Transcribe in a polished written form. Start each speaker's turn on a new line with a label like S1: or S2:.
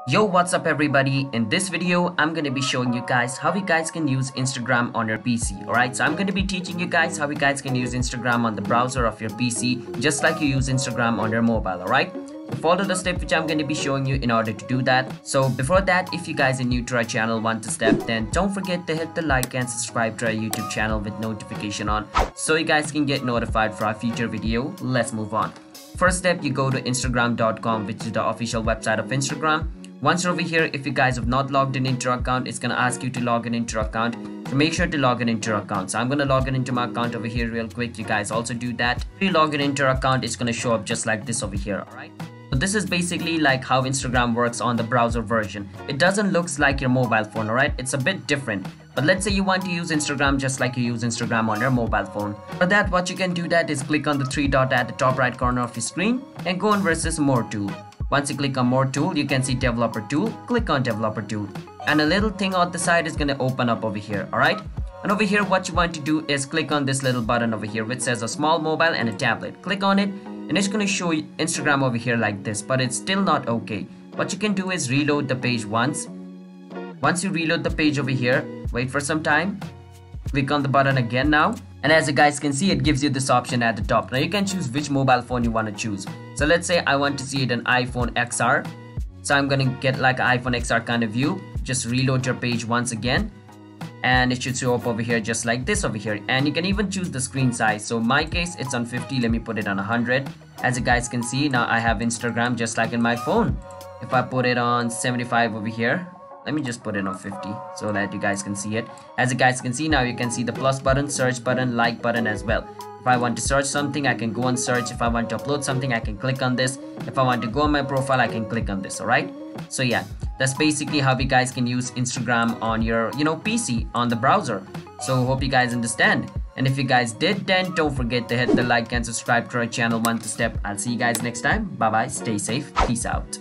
S1: Yo, what's up everybody? In this video, I'm going to be showing you guys how you guys can use Instagram on your PC. Alright, so I'm going to be teaching you guys how you guys can use Instagram on the browser of your PC just like you use Instagram on your mobile. Alright, so follow the step which I'm going to be showing you in order to do that. So before that, if you guys are new to our channel, want to step, then don't forget to hit the like and subscribe to our YouTube channel with notification on so you guys can get notified for our future video. Let's move on. First step, you go to instagram.com, which is the official website of Instagram. Once you're over here, if you guys have not logged in into your account, it's gonna ask you to log in into your account. So make sure to log in into your account. So I'm gonna log in into my account over here real quick. You guys also do that. If you log in into your account, it's gonna show up just like this over here. Alright. So this is basically like how Instagram works on the browser version. It doesn't look like your mobile phone, alright? It's a bit different. But let's say you want to use Instagram just like you use Instagram on your mobile phone. For that, what you can do that is click on the three dot at the top right corner of your screen and go on versus more tool. Once you click on more tool, you can see developer tool. Click on developer tool and a little thing on the side is going to open up over here. Alright, and over here what you want to do is click on this little button over here which says a small mobile and a tablet. Click on it and it's going to show you Instagram over here like this, but it's still not okay. What you can do is reload the page once. Once you reload the page over here, wait for some time, click on the button again now, and as you guys can see, it gives you this option at the top. Now you can choose which mobile phone you want to choose. So let's say I want to see it in iPhone XR. So I'm gonna get like an iPhone XR kind of view. Just reload your page once again and it should show up over here just like this over here. And you can even choose the screen size. So in my case, it's on 50. Let me put it on 100. As you guys can see, now I have Instagram just like in my phone. If I put it on 75 over here, let me just put it on 50 so that you guys can see it. As you guys can see, now you can see the plus button, search button, like button as well. If I want to search something, I can go and search. If I want to upload something, I can click on this. If I want to go on my profile, I can click on this. Alright, so yeah, that's basically how you guys can use Instagram on your PC on the browser. So hope you guys understand, and if you guys did, then don't forget to hit the like and subscribe to our channel. One to step. I'll see you guys next time. Bye bye, stay safe, peace out.